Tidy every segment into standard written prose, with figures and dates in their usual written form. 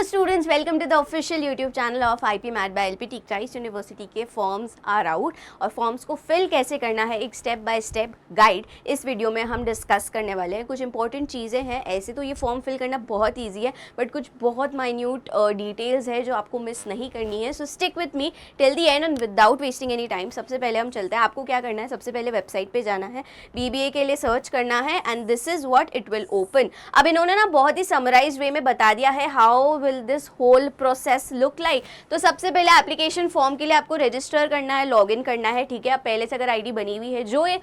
students, welcome to the official YouTube channel of IP Math by LPT Christ University के forms are out और forms को fill कैसे करना है एक स्टेप बाय स्टेप गाइड इस वीडियो में हम डिस्कस करने वाले हैं। कुछ इंपॉर्टेंट चीज़ें हैं, ऐसे तो ये फॉर्म फिल करना बहुत ईजी है बट कुछ बहुत माइन्यूट डिटेल्स है जो आपको मिस नहीं करनी है। सो stick with me till the end and without wasting any time. सबसे पहले हम चलते हैं, आपको क्या करना है, सबसे पहले वेबसाइट पर जाना है, BBA के लिए सर्च करना है and this is what it will open. अब इन्होंने ना बहुत ही समराइज वे में बता दिया है how will this whole process look like. तो सबसे पहले एप्लीकेशन फॉर्म के लिए आपको रजिस्टर करना है, लॉगिन करना है, ठीक है। अब पहले से अगर आईडी बनी हुई है, जो ये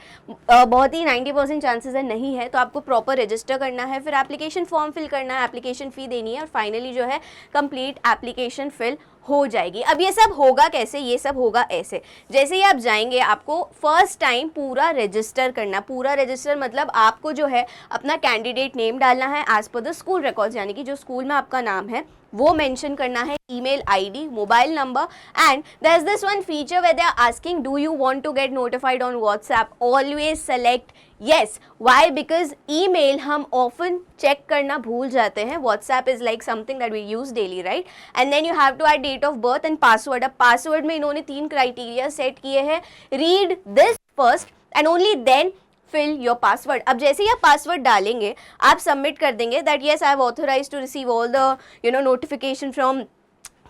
बहुत ही 90% चांसेस है नहीं है, तो आपको प्रॉपर रजिस्टर करना है, फिर एप्लीकेशन फॉर्म फिल करना है, एप्लीकेशन फ़ी देनी है और फाइनली जो है कंप्लीट एप्लीकेशन फिल हो जाएगी। अब ये सब होगा कैसे, ये सब होगा ऐसे, जैसे ही आप जाएंगे आपको फर्स्ट टाइम पूरा रजिस्टर करना। पूरा रजिस्टर मतलब आपको जो है अपना कैंडिडेट नेम डालना है as per the school records, यानी कि जो स्कूल में आपका नाम है वो मेंशन करना है, email ID, mobile number and there is this one feature where they are asking do you want to get notified on WhatsApp. Always select yes why because email हम often check करना भूल जाते हैं, WhatsApp is like something that we use daily, right? and then you have to add date of birth and password। अब password में इन्होंने 3 criteria set किए हैं, read this first and only then fill your password। अब जैसे ही आप password डालेंगे आप सबमिट कर देंगे that yes I have authorized to receive all the notification from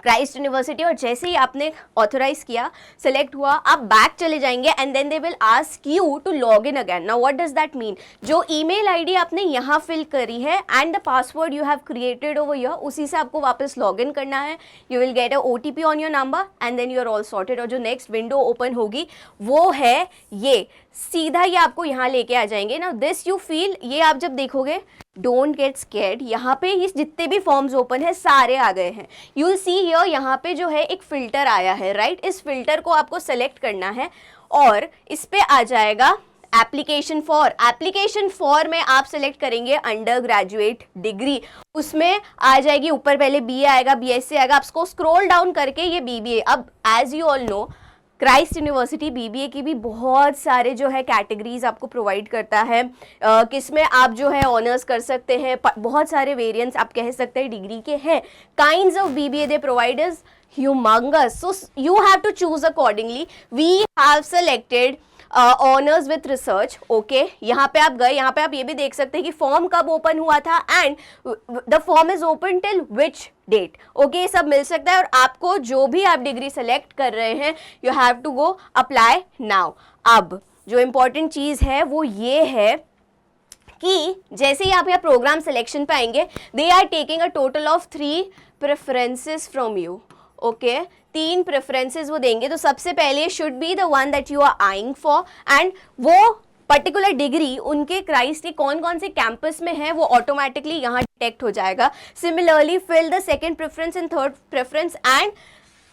Christ university, और जैसे ही आपने ऑथोराइज किया, सेलेक्ट हुआ, आप बैक चले जाएंगे and then they will ask you to log in again. Now what does that mean, जो email ID आपने यहाँ फिल करी है and the password you have created over here, उसी से आपको वापस लॉग इन करना है। You will get a OTP on your number and then you are all sorted. और जो नेक्स्ट विंडो ओपन होगी वो है ये, सीधा ये आपको यहाँ लेके आ जाएंगे ना। दिस यू फील, ये आप जब देखोगे डोंट गेट स्कैर्ड, यहाँ पे ये जितने भी फॉर्म्स ओपन है सारे आ गए हैं। यू विल सी हियर यहाँ पे जो है एक फिल्टर आया है, राइट? इस फिल्टर को आपको सेलेक्ट करना है और इस पे आ जाएगा एप्लीकेशन फॉर। एप्लीकेशन फॉर में आप सेलेक्ट करेंगे अंडर ग्रेजुएट डिग्री, उसमें आ जाएगी ऊपर पहले BA आएगा, BSc आएगा, आपको स्क्रॉल डाउन करके ये BBA। अब as you all know Christ University BBA की भी बहुत सारे जो है कैटेगरीज आपको प्रोवाइड करता है, किसमें आप जो है ऑनर्स कर सकते हैं, बहुत सारे वेरिएंट्स आप कह सकते हैं डिग्री के हैं। Kinds of BBA they provide is humongous, so you have to choose accordingly। we have selected honours with research, okay. यहाँ पे आप गए, यहाँ पे आप ये भी देख सकते हैं कि फॉर्म कब ओपन हुआ था and the form is open till which date, okay. ये सब मिल सकता है और आपको जो भी आप डिग्री सेलेक्ट कर रहे हैं you have to go apply now. अब जो इम्पॉर्टेंट चीज़ है वो ये है कि जैसे ही आप यहाँ प्रोग्राम सिलेक्शन पे आएंगे, they are taking a total of 3 preferences from you, okay. 3 preferences वो देंगे। तो सबसे पहले should be the one that you are eyeing for and वो पर्टिकुलर डिग्री उनके क्राइस्ट के कौन कौन से कैंपस में है वो ऑटोमेटिकली यहाँ डिटेक्ट हो जाएगा। Similarly fill the second preference and third preference and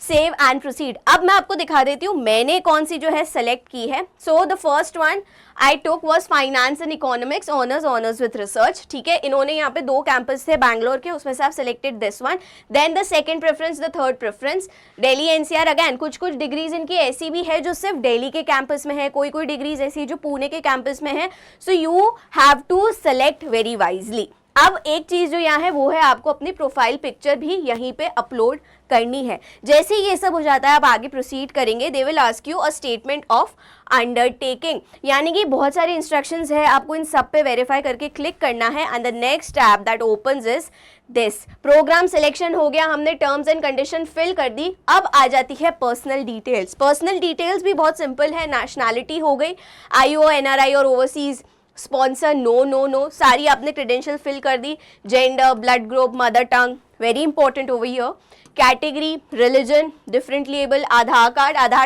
save and proceed. अब मैं आपको दिखा देती हूँ मैंने कौन सी जो है सेलेक्ट की है। So the first one I took was finance and economics honours with research, ठीक है। इन्होंने यहाँ पे 2 कैंपस थे बैंगलोर के, उसमें से आप selected this one. Then the second preference, the third preference Delhi NCR। Again कुछ कुछ डिग्रीज इनकी ऐसी भी है जो सिर्फ दिल्ली के कैंपस में है, कोई कोई डिग्रीज ऐसी जो पुणे के कैंपस में है। So you have to select very wisely. अब एक चीज़ जो यहाँ है वो है आपको अपनी प्रोफाइल पिक्चर भी यहीं पे अपलोड करनी है। जैसे ही ये सब हो जाता है आप आगे प्रोसीड करेंगे, दे will ask you a statement of undertaking, यानी कि बहुत सारे इंस्ट्रक्शंस है, आपको इन सब पे वेरीफाई करके क्लिक करना है and the next tab that opens is this. Program selection हो गया, हमने टर्म्स एंड कंडीशन फिल कर दी। अब आ जाती है पर्सनल डिटेल्स। पर्सनल डिटेल्स भी बहुत सिंपल है, नेशनैलिटी हो गई, IO NRI और ओवरसीज, स्पॉन्सर नो, सारी आपने क्रेडेंशियल फिल कर दी। Gender, blood group, mother tongue, very important over here. Category, religion, differently able, Aadhaar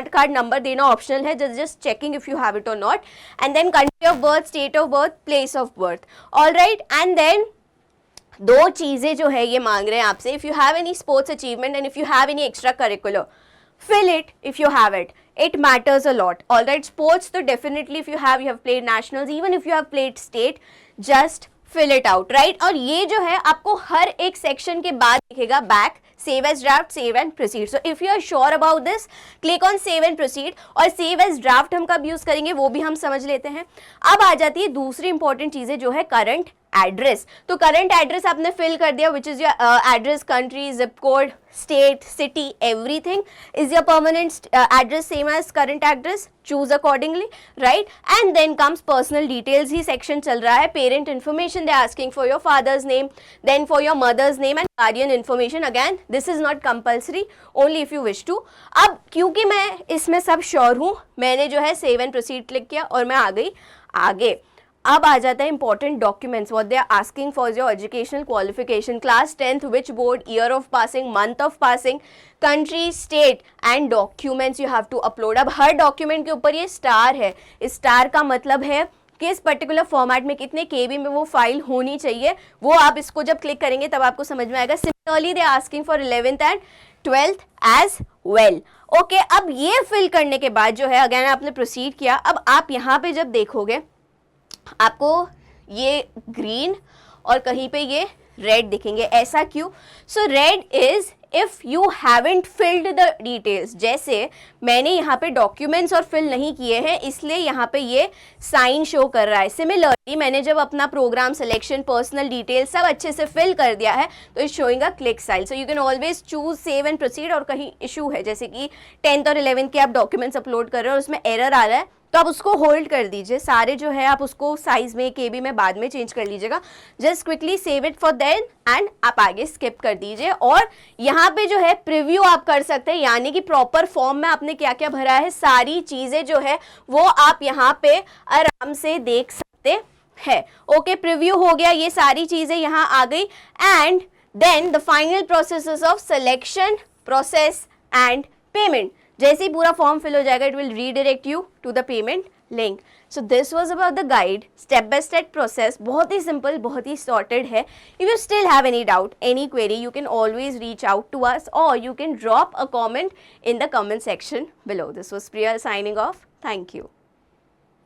card number देना ऑप्शनल है, just checking if you have it or not. And then country of birth, state of birth, place of birth, alright. And then 2 चीज़ें जो है ये मांग रहे हैं आपसे, if you have any sports achievement and if you have any extra curricular, fill it if you have it. It matters a lot. All right, sports तो definitely if you have played nationals, even if you have played state, just fill it out, right? और ये जो है आपको हर एक section के बाद दिखेगा back, save as draft, save and proceed. So if you are sure about this, click on save and proceed. और save as draft हम कब यूज करेंगे वो भी हम समझ लेते हैं। अब आ जाती है दूसरी इंपॉर्टेंट चीजें जो है करंट एड्रेस, तो करंट एड्रेस आपने फिल कर दिया, which is your address, country, zip code, state, city, everything. Is your permanent address same as current address? Choose accordingly, right. And then comes personal details ही section चल रहा है. Parent information, they asking for your father's name, then for your mother's name and guardian information. Again this is not compulsory, only if you wish to. अब क्योंकि मैं इसमें सब sure हूँ, मैंने जो है सेव एंड प्रोसीड क्लिक किया और मैं आ गई आगे. अब आ जाता है important documents. What they are asking for your educational qualification, class 10th, which board, year of passing, month of passing, country, state and documents you have to upload. अब हर डॉक्यूमेंट के ऊपर ये स्टार है. स्टार का मतलब है कि इस पर्टिकुलर फॉर्मेट में कितने केबी में वो फाइल होनी चाहिए. वो आप इसको जब क्लिक करेंगे तब आपको समझ में आएगा. Similarly they are asking for 11th and 12th as well. Okay, अब ये फिल करने के बाद जो है अगेन आपने प्रोसीड किया. अब आप यहाँ पे जब देखोगे आपको ये ग्रीन और कहीं पे ये रेड दिखेंगे. ऐसा क्यों? So red is if you haven't filled the details. जैसे मैंने यहाँ पे डॉक्यूमेंट्स और फिल नहीं किए हैं, इसलिए यहाँ पे ये साइन शो कर रहा है. सिमिलरली मैंने जब अपना प्रोग्राम सिलेक्शन, पर्सनल डिटेल्स सब अच्छे से फिल कर दिया है तो is showing a click style. So you can always choose save and proceed. और कहीं इशू है जैसे कि 10th और 11th के आप डॉक्यूमेंट्स अपलोड कर रहे हो और उसमें एरर आ रहा है, तो आप उसको होल्ड कर दीजिए. सारे जो है आप उसको साइज में, केबी में बाद में चेंज कर लीजिएगा. Just quickly save it for then and आप आगे स्किप कर दीजिए. और यहाँ पे जो है प्रीव्यू आप कर सकते हैं, यानी कि प्रॉपर फॉर्म में आपने क्या क्या भरा है, सारी चीजें जो है वो आप यहाँ पे आराम से देख सकते हैं. ओके, प्रीव्यू हो गया, ये सारी चीजें यहाँ आ गई. And then the final process of selection, process and payment. जैसे ही पूरा फॉर्म फिल हो जाएगा, it will redirect you to the payment link. So this was about the guide, step by step process. बहुत ही सिंपल, बहुत ही sorted है. If you still have any doubt, any query, you can always reach out to us or you can drop a comment in the comment section below. This was Priya signing off. Thank you.